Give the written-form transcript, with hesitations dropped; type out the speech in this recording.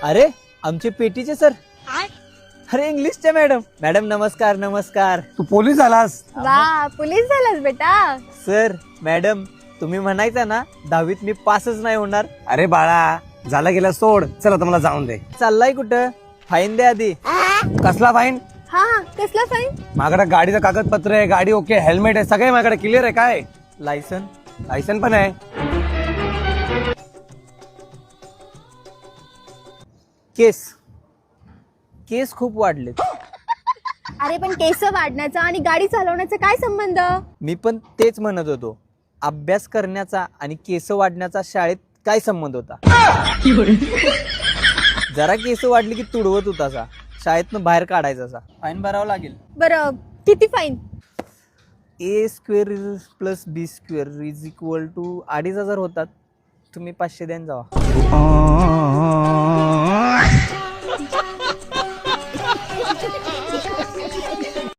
अरे आमचे पेटीचे सर. अरे इंग्लिशचे मॅडम. मॅडम नमस्कार नमस्कार. तू पोलीस झालास? वा पोलीस झालास बेटा. सर मॅडम तुम्ही म्हणायचा ना 10वीत मी पासच नाही होणार. अरे बाळा झाला गेला सोड, चल आता मला जाऊन दे. चाललाय कुठं? फाईन द्या आधी. कसला फाईन? हा कसला फाईन? माझ्याकडे गाडीचं कागदपत्र आहे, गाडी ओके, हेल्मेट आहे, सगळे माझ्याकडे क्लिअर आहे. काय लायसन. लायसन पण आहे. केस. केस खूप वाढलेत. अरे पण केस वाढण्याचा आणि गाडी चालवण्याचा काय संबंध? मी पण तेच म्हणत होतो. अभ्यास करण्याचा आणि केस वाढण्याचा शाळेत काय संबंध होता? जरा केस वाढली की तुडवत होता, शाळेतनं बाहेर काढायचा. फाईन भरावं लागेल. बरं किती फाईन? A² + B² = 2,500 होतात. तुम्ही 500 द्यान जावा.